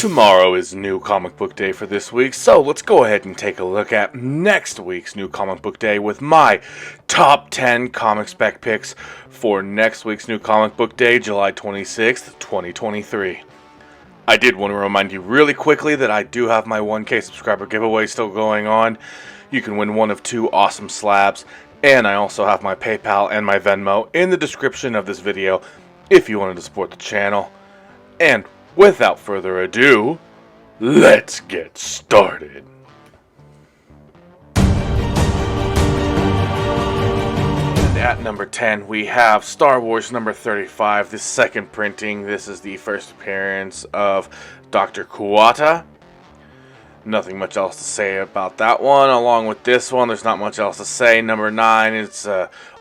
Tomorrow is New Comic Book Day for this week, so let's go ahead and take a look at next week's New Comic Book Day with my top 10 comic spec picks for next week's New Comic Book Day, July 26th, 2023. I did want to remind you really quickly that I do have my 1K subscriber giveaway still going on. You can win one of two awesome slabs, and I also have my PayPal and my Venmo in the description of this video if you wanted to support the channel. And without further ado, let's get started. And at number 10, we have Star Wars number 35, the second printing. This is the first appearance of Dr. Kuwata. Nothing much else to say about that one. Along with this one, there's not much else to say. Number 9, it's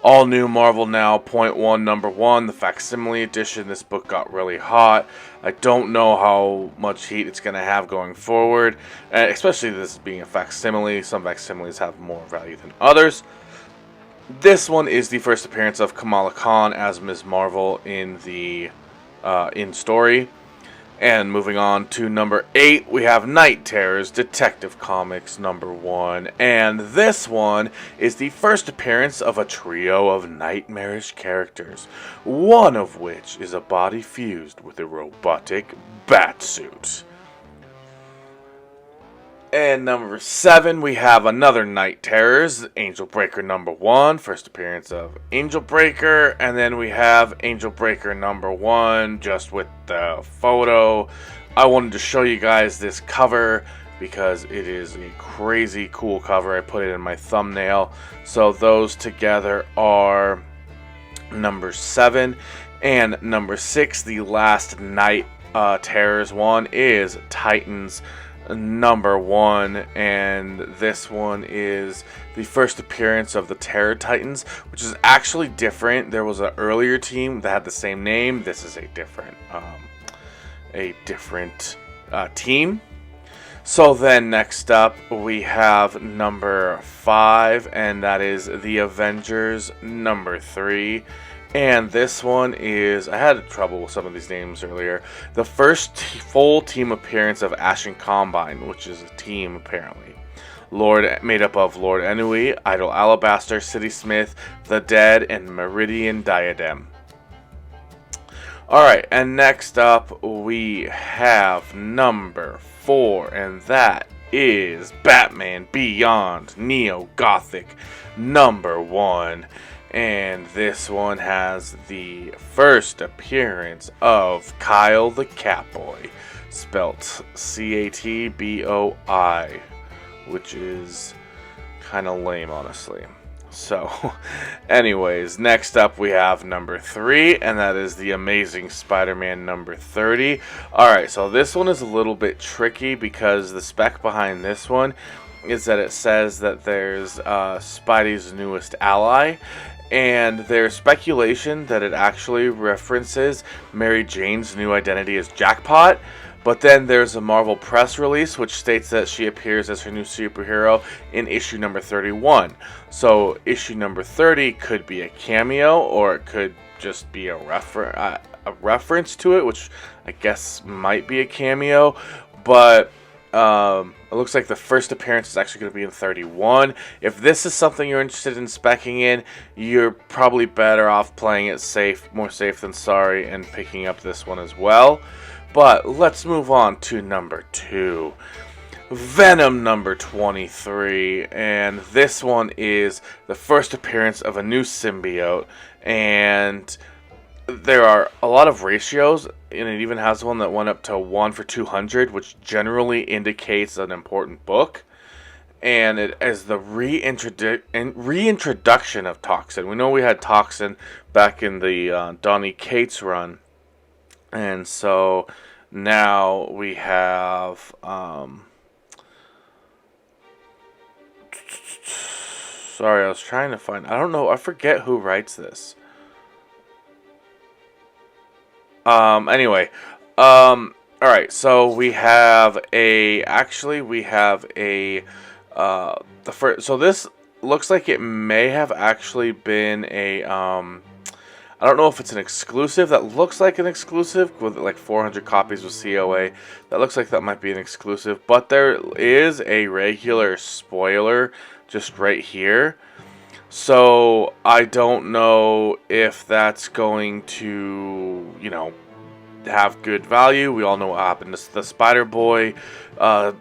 all new Marvel Now, .1, number 1, the facsimile edition. This book got really hot. I don't know how much heat it's going to have going forward, especially this being a facsimile. Some facsimiles have more value than others. This one is the first appearance of Kamala Khan as Ms. Marvel in the story. And moving on to number 8, we have Night Terrors Detective Comics number 1. And this one is the first appearance of a trio of nightmarish characters, one of which is a body fused with a robotic batsuit. And number 7, we have another Night Terrors, Angel Breaker number 1, first appearance of Angel Breaker, and then we have Angel Breaker number 1, just with the photo. I wanted to show you guys this cover because it is a crazy cool cover. I put it in my thumbnail. So those together are number 7, and number 6, the last Night Terrors one, is Titans number 1, and this one is the first appearance of the Terror Titans, which is actually different. There was an earlier team that had the same name. This is a different team. So then next up we have number 5, and that is the Avengers number 3. And this one is, I had trouble with some of these names earlier, the first full team appearance of Ashen Combine, which is a team apparently. Made up of Lord Ennui, Idol Alabaster, City Smith, The Dead, and Meridian Diadem. Alright, and next up we have number 4, and that is Batman Beyond Neo Gothic number 1. And this one has the first appearance of Kyle the Catboy, spelt C-A-T-B-O-I, which is kind of lame, honestly. So, anyways, next up we have number 3, and that is the Amazing Spider-Man number 30. Alright, so this one is a little bit tricky because the spec behind this one is that it says that there's Spidey's newest ally. And there's speculation that it actually references Mary Jane's new identity as Jackpot. But then there's a Marvel press release which states that she appears as her new superhero in issue number 31. So issue number 30 could be a cameo, or it could just be a reference to it, which I guess might be a cameo. But it looks like the first appearance is actually going to be in 31. If this is something you're interested in speccing in, you're probably better off playing it safe, more safe than sorry, and picking up this one as well. But let's move on to number 2. Venom number 23, and this one is the first appearance of a new symbiote, and there are a lot of ratios, and it even has one that went up to 1 for 200, which generally indicates an important book. And it is the reintroduction of Toxin. We know we had Toxin back in the Donny Cates run, and so now we have sorry, I was trying to find, I don't know, I forget who writes this. Anyway, alright, so we have the first, so this looks like it may have actually been a I don't know if it's an exclusive. That looks like an exclusive with like 400 copies with COA. That looks like that might be an exclusive. But there is a regular spoiler just right here. So I don't know if that's going to, you know, have good value. We all know what happened to the Spider Boy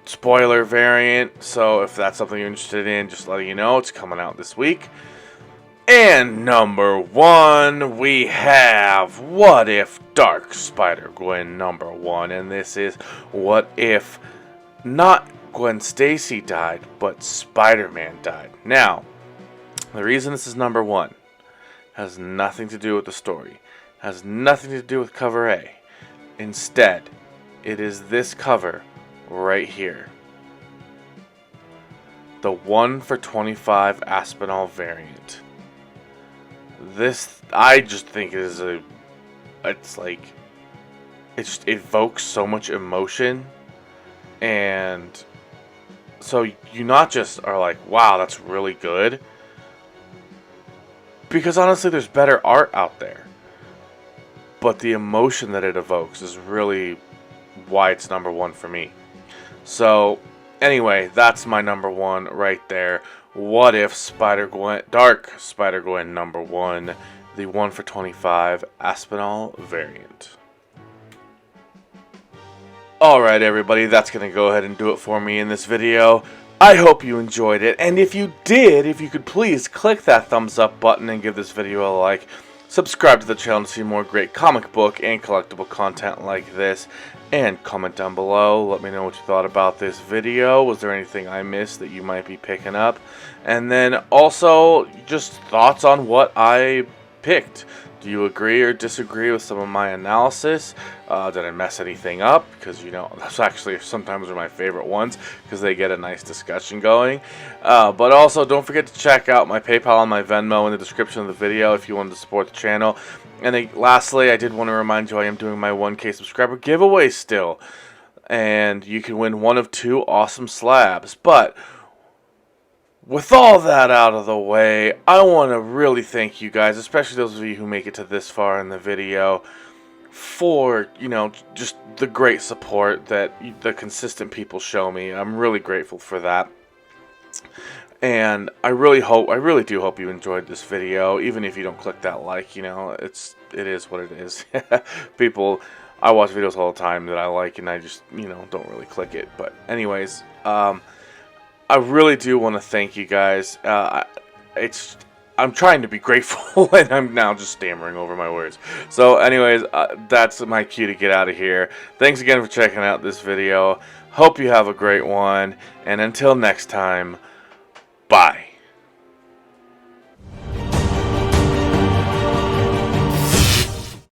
spoiler variant. So if that's something you're interested in, just letting you know, it's coming out this week. And number 1, we have What If Dark Spider-Gwen number 1. And this is what if not Gwen Stacy died, but Spider-Man died. Now, the reason this is number 1 has nothing to do with the story. Has nothing to do with cover A. Instead, it is this cover right here. The 1 for 25 Aspinall variant. This, I just think is it's like, it just evokes so much emotion. And so you not just are like, wow, that's really good. Because honestly, there's better art out there. But the emotion that it evokes is really why it's number 1 for me. So, anyway, that's my number 1 right there. What if Spider-Gwen, Dark Spider-Gwen number 1, the 1 for 25 Aspinall variant. Alright everybody, that's going to go ahead and do it for me in this video. I hope you enjoyed it, and if you did, if you could please click that thumbs up button and give this video a like. Subscribe to the channel to see more great comic book and collectible content like this. And comment down below. Let me know what you thought about this video. Was there anything I missed that you might be picking up? And then also, just thoughts on what I picked. Do you agree or disagree with some of my analysis? Did I mess anything up? Because, you know, that's actually sometimes are my favorite ones because they get a nice discussion going. But also, don't forget to check out my PayPal and my Venmo in the description of the video if you want to support the channel. And then, lastly, I did want to remind you I am doing my 1K subscriber giveaway still. And you can win one of 2 awesome slabs. But with all that out of the way, I want to really thank you guys, especially those of you who make it to this far in the video, for, you know, just the great support that the consistent people show me. I'm really grateful for that. And I really do hope you enjoyed this video, even if you don't click that like, you know, it is what it is. People, I watch videos all the time that I like and I just, you know, don't really click it. But anyways, I really do want to thank you guys. I'm trying to be grateful, and I'm now just stammering over my words. So anyways, that's my cue to get out of here. Thanks again for checking out this video. Hope you have a great one, and until next time,